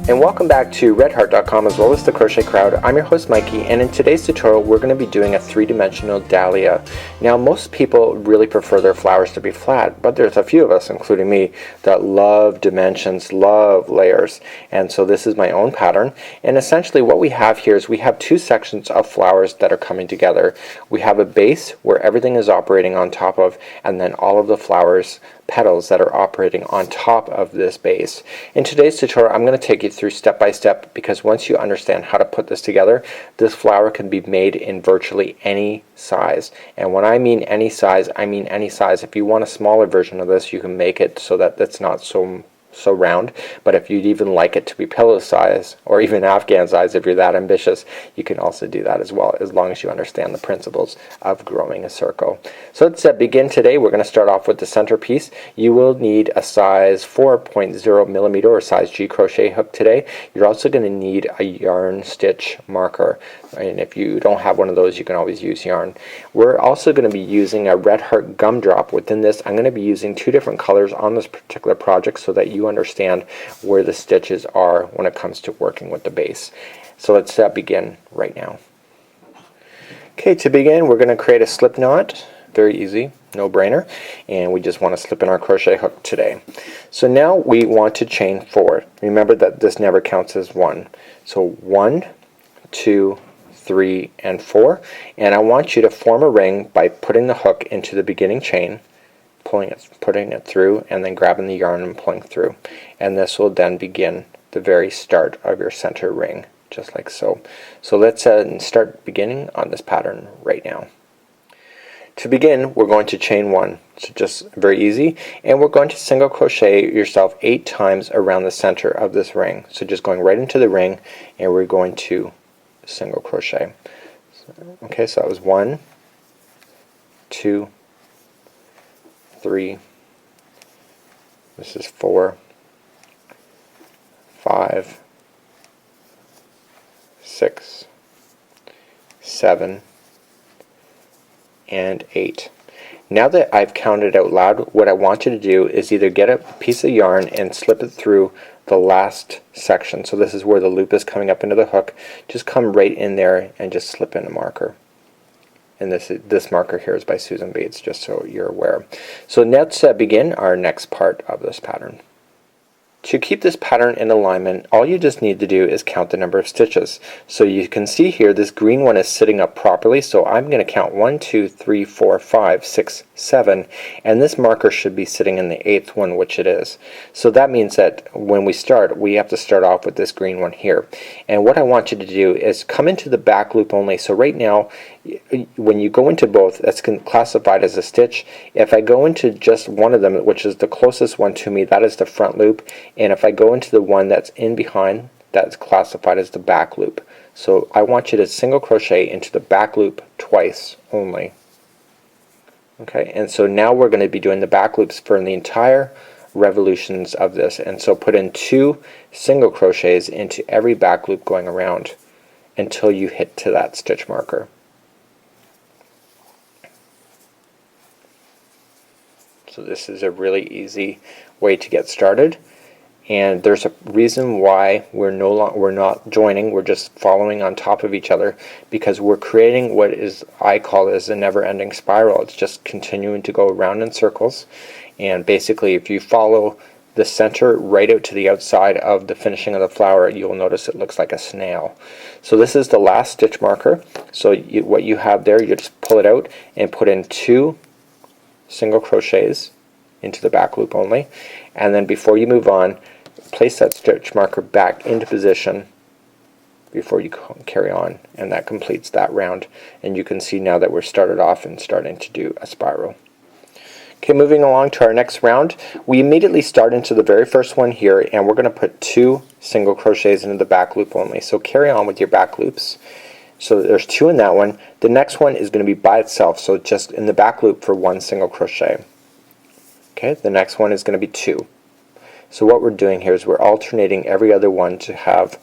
And welcome back to redheart.com as well as the Crochet Crowd. I'm your host Mikey, and in today's tutorial we're going to be doing a three-dimensional dahlia. Now most people really prefer their flowers to be flat, but there's a few of us, including me, that love dimensions, love layers. And so this is my own pattern, and essentially what we have here is we have two sections of flowers that are coming together. We have a base where everything is operating on top of, and then all of the flowers petals that are operating on top of this base. In today's tutorial I'm going to take you through step by step, because once you understand how to put this together, this flower can be made in virtually any size. And when I mean any size, I mean any size. If you want a smaller version of this, you can make it so that it's not so round, but if you'd even like it to be pillow size or even Afghan size, if you're that ambitious, you can also do that as well, as long as you understand the principles of growing a circle. So let's begin today. We're going to start off with the centerpiece. You will need a size 4.0 millimeter or size G crochet hook today. You're also going to need a yarn stitch marker, and if you don't have one of those, you can always use yarn. We're also going to be using a Red Heart gumdrop. Within this, I'm going to be using two different colors on this particular project so that you understand where the stitches are when it comes to working with the base. So let's begin right now. Okay, to begin we're going to create a slip knot. Very easy, no brainer, and we just want to slip in our crochet hook today. So now we want to chain 4. Remember that this never counts as 1. So 1, 2, 3, and 4, and I want you to form a ring by putting the hook into the beginning chain, putting it through, and then grabbing the yarn and pulling through, and this will then begin the very start of your center ring, just like so. So let's start beginning on this pattern right now. To begin, we're going to chain 1, so just very easy, and we're going to single crochet yourself 8 times around the center of this ring. So just going right into the ring, and we're going to single crochet. Okay, so that was 1, 2, 3, this is 4, 5, 6, 7, and 8. Now that I've counted out loud, what I want you to do is either get a piece of yarn and slip it through the last section. So this is where the loop is coming up into the hook. Just come right in there and just slip in a marker. And this marker here is by Susan Bates, just so you're aware. So let's begin our next part of this pattern. To keep this pattern in alignment, all you just need to do is count the number of stitches. So you can see here this green one is sitting up properly, so I'm going to count 1, 2, 3, 4, 5, 6, 7, and this marker should be sitting in the 8th one, which it is. So that means that when we start, we have to start off with this green one here. And what I want you to do is come into the back loop only. So right now, when you go into both, that's classified as a stitch. If I go into just one of them, which is the closest one to me, that is the front loop. And if I go into the one that's in behind, that's classified as the back loop. So I want you to single crochet into the back loop twice only. Okay, and so now we're going to be doing the back loops for the entire revolutions of this. And so put in 2 single crochets into every back loop going around until you hit to that stitch marker. So this is a really easy way to get started, and there's a reason why we're not joining, we're just following on top of each other, because we're creating what is I call as a never-ending spiral. It's just continuing to go around in circles, and basically if you follow the center right out to the outside of the finishing of the flower, you'll notice it looks like a snail. So this is the last stitch marker. So what you have there, you just pull it out and put in 2 single crochets into the back loop only, and then before you move on, place that stitch marker back into position before you carry on, and that completes that round. And you can see now that we're started off and starting to do a spiral. Okay, moving along to our next round, we immediately start into the very first one here, and we're going to put 2 single crochets into the back loop only. So carry on with your back loops. So there's 2 in that one. The next one is going to be by itself, so just in the back loop for 1 single crochet. Okay, the next one is going to be 2. So what we're doing here is we're alternating every other one to have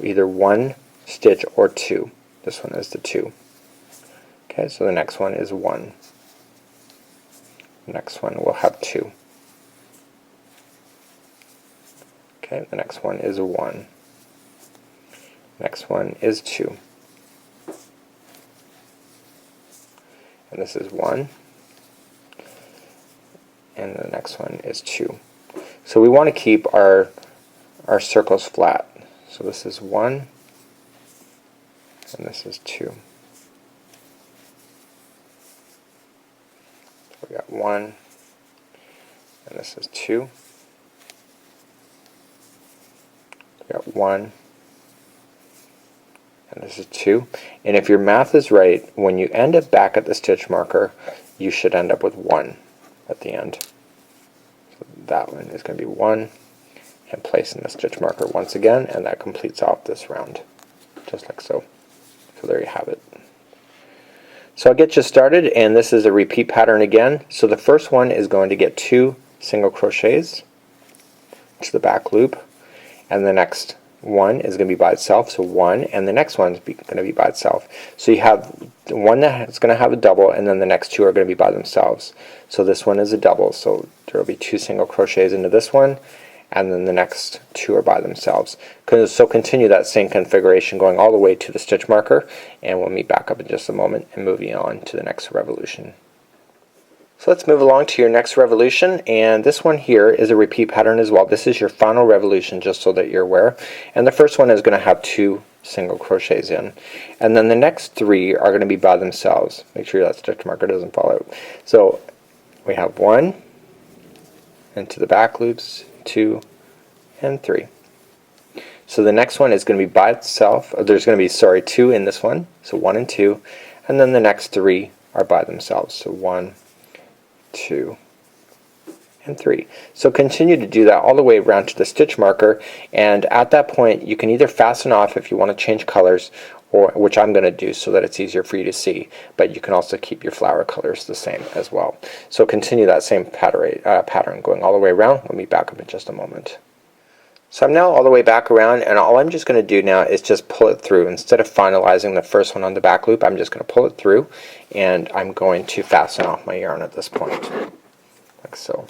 either 1 stitch or 2. This one is the 2. Okay, so the next one is 1. The next one will have 2. Okay, the next one is a 1. Next one is 2. And this is 1. And the next one is 2. So we want to keep our circles flat. So this is 1 and this is 2. So we got 1 and this is 2. We got 1 and this is 2. And if your math is right, when you end up back at the stitch marker, you should end up with 1 at the end. So that one is going to be 1, and place in the stitch marker once again, and that completes off this round, just like so. So there you have it. So I'll get you started, and this is a repeat pattern again. So the first one is going to get 2 single crochets to the back loop, and the next one is going to be by itself, so 1, and the next one is going to be by itself. So you have one that's going to have a double, and then the next 2 are going to be by themselves. So this one is a double, so there will be 2 single crochets into this one, and then the next 2 are by themselves. So continue that same configuration going all the way to the stitch marker, and we'll meet back up in just a moment and moving on to the next revolution. So let's move along to your next revolution, and this one here is a repeat pattern as well. This is your final revolution, just so that you're aware. And the first one is going to have 2 single crochets in, and then the next 3 are going to be by themselves. Make sure that stitch marker doesn't fall out. So we have 1 into the back loops, 2 and 3. So the next one is going to be by itself. There's going to be 2 in this one, so 1 and 2, and then the next 3 are by themselves, so 1, 2 and 3. So continue to do that all the way around to the stitch marker, and at that point you can either fasten off if you want to change colors, or which I'm going to do so that it's easier for you to see, but you can also keep your flower colors the same as well. So continue that same pattern going all the way around. We'll meet back up in just a moment. So I'm now all the way back around, and all I'm just going to do now is just pull it through. Instead of finalizing the first one on the back loop, I'm just going to pull it through, and I'm going to fasten off my yarn at this point, like so.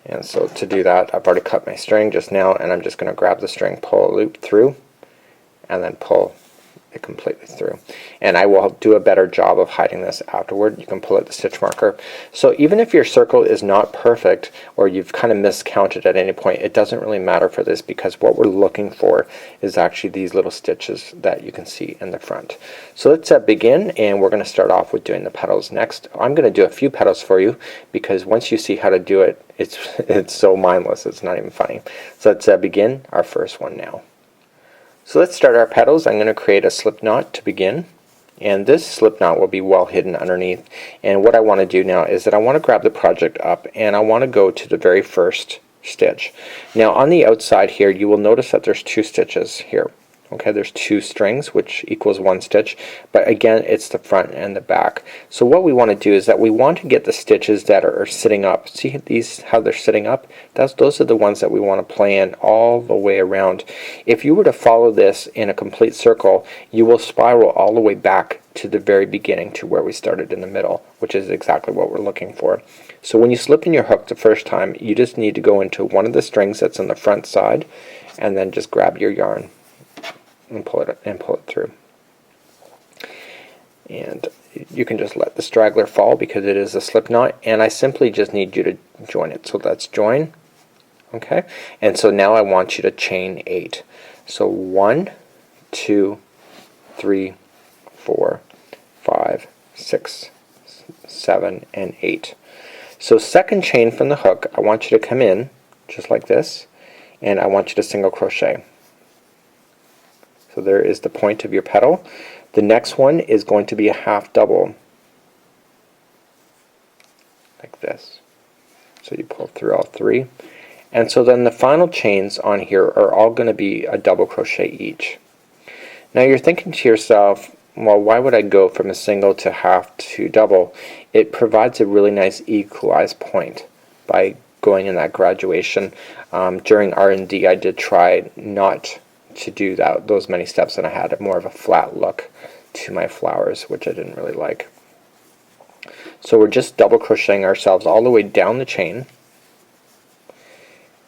And so to do that, I've already cut my string just now, and I'm just going to grab the string, pull a loop through, and then pull it completely through. And I will do a better job of hiding this afterward. You can pull at the stitch marker. So even if your circle is not perfect, or you've kind of miscounted at any point, it doesn't really matter for this, because what we're looking for is actually these little stitches that you can see in the front. So let's begin, and we're going to start off with doing the petals next. I'm going to do a few petals for you, because once you see how to do it, it's so mindless, it's not even funny. So let's begin our first one now. So let's start our petals. I'm going to create a slip knot to begin, and this slip knot will be well hidden underneath. And what I want to do now is that I want to grab the project up, and I want to go to the very first stitch. Now on the outside here, you will notice that there's 2 stitches here. Okay, there's 2 strings, which equals 1 stitch, but again, it's the front and the back. So what we want to do is that we want to get the stitches that are sitting up. See these, how they're sitting up? Those are the ones that we want to play in all the way around. If you were to follow this in a complete circle, you will spiral all the way back to the very beginning, to where we started in the middle, which is exactly what we're looking for. So when you slip in your hook the first time, you just need to go into one of the strings that's on the front side, and then just grab your yarn and pull it through. And you can just let the straggler fall, because it is a slip knot, and I simply just need you to join it. So let's join. Okay, and so now I want you to chain 8. So 1, 2, 3, 4, 5, 6, 7, and 8. So second chain from the hook, I want you to come in just like this, and I want you to single crochet. So there is the point of your petal. The next one is going to be a half double, like this. So you pull through all 3. And so then the final chains on here are all going to be a double crochet each. Now you're thinking to yourself, well, why would I go from a single to half to double? It provides a really nice equalized point by going in that graduation. During R&D, I did try not to do those many steps, and I had more of a flat look to my flowers, which I didn't really like. So we're just double crocheting ourselves all the way down the chain,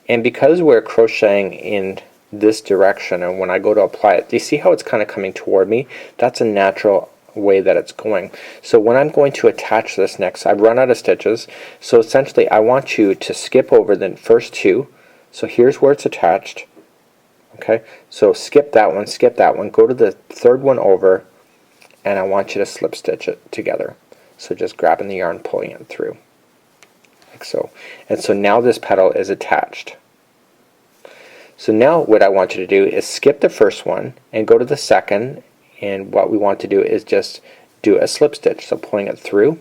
and because we're crocheting in this direction, and when I go to apply it, do you see how it's kind of coming toward me? That's a natural way that it's going. So when I'm going to attach this next, I've run out of stitches, so essentially I want you to skip over the first two. So here's where it's attached. Okay, so skip that one, go to the third one over, and I want you to slip stitch it together. So just grabbing the yarn, pulling it through like so. And so now this petal is attached. So now what I want you to do is skip the first one and go to the second, and what we want to do is just do a slip stitch, so pulling it through,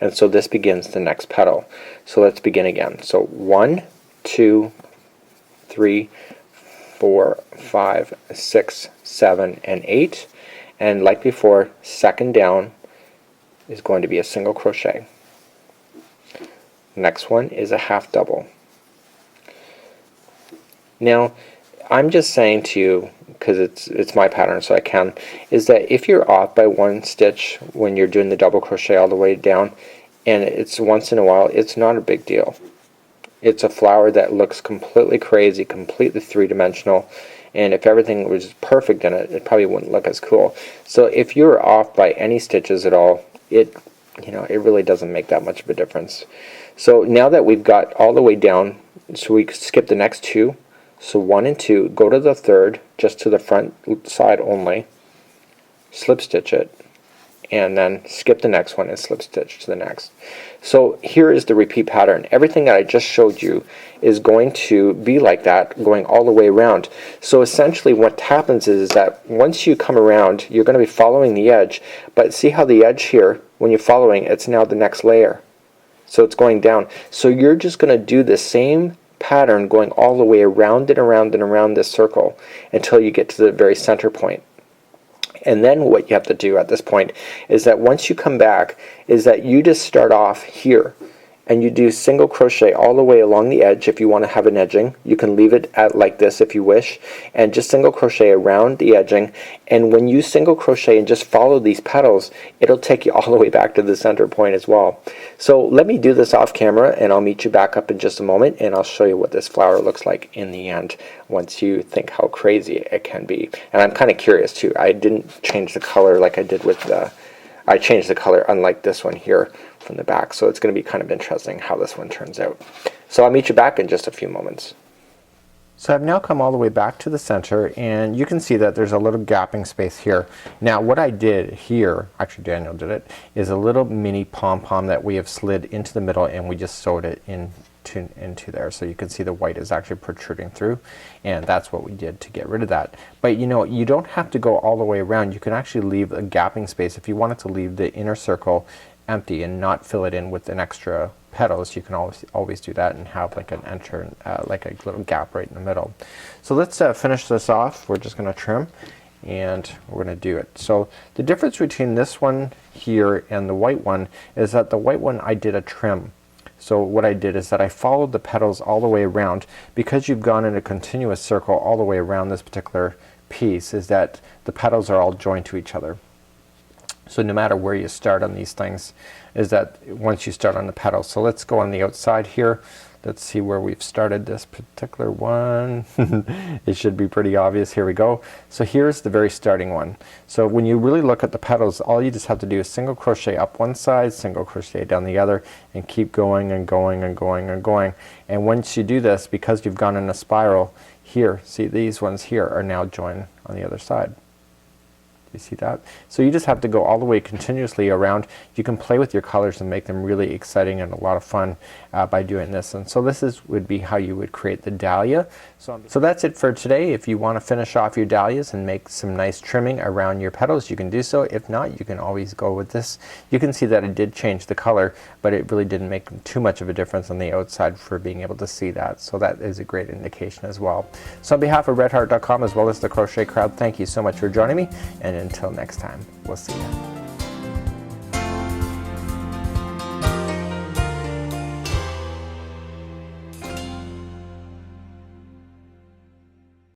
and so this begins the next petal. So let's begin again. So 1, 2, 3, 4, 5, 6, 7, and 8, and like before, second down is going to be a single crochet. Next one is a half double. Now I'm just saying to you, because it's my pattern so I can, is that if you're off by one stitch when you're doing the double crochet all the way down, and it's once in a while, it's not a big deal. It's a flower that looks completely crazy, completely three-dimensional, and if everything was perfect in it, it probably wouldn't look as cool. So if you're off by any stitches at all, it really doesn't make that much of a difference. So now that we've got all the way down, so we skip the next two. So 1 and 2, go to the third, just to the front side only, slip stitch it, and then skip the next one and slip stitch to the next. So here is the repeat pattern. Everything that I just showed you is going to be like that, going all the way around. So essentially what happens is that once you come around, you're going to be following the edge, but see how the edge here, when you're following, it's now the next layer. So it's going down. So you're just going to do the same pattern going all the way around and around and around this circle until you get to the very center point. And then what you have to do at this point is that once you come back is that you just start off here and you do single crochet all the way along the edge. If you want to have an edging, you can leave it at like this if you wish, and just single crochet around the edging. And when you single crochet and just follow these petals, it'll take you all the way back to the center point as well. So let me do this off camera, and I'll meet you back up in just a moment, and I'll show you what this flower looks like in the end once you think how crazy it can be. And I'm kind of curious too. I didn't change the color like I did with the I changed the color unlike this one here from the back, so it's going to be kind of interesting how this one turns out. So I'll meet you back in just a few moments. So I've now come all the way back to the center, and you can see that there's a little gapping space here. Now what I did here, actually Daniel did it, is a little mini pom-pom that we have slid into the middle, and we just sewed it into there, so you can see the white is actually protruding through, and that's what we did to get rid of that. But you know, you don't have to go all the way around. You can actually leave a gapping space if you wanted to leave the inner circle empty and not fill it in with an extra petals. You can always do that and have like an like a little gap right in the middle. So let's finish this off. We're just going to trim, and we're going to do it. So the difference between this one here and the white one is that the white one I did a trim. So what I did is that I followed the petals all the way around. Because you've gone in a continuous circle all the way around this particular piece, is that the petals are all joined to each other. So no matter where you start on these things, is that once you start on the petals. So let's go on the outside here. Let's see where we've started this particular one. It should be pretty obvious. Here we go. So here's the very starting one. So when you really look at the petals, all you just have to do is single crochet up one side, single crochet down the other, and keep going and going and going and going. And once you do this, because you've gone in a spiral here, see these ones here are now joined on the other side. You see that? So you just have to go all the way continuously around. You can play with your colors and make them really exciting and a lot of fun by doing this. And so this would be how you would create the dahlia. So that's it for today. If you want to finish off your dahlias and make some nice trimming around your petals, you can do so. If not, you can always go with this. You can see that it did change the color, but it really didn't make too much of a difference on the outside for being able to see that. So that is a great indication as well. So on behalf of redheart.com as well as the Crochet Crowd, thank you so much for joining me, and until next time, we'll see you.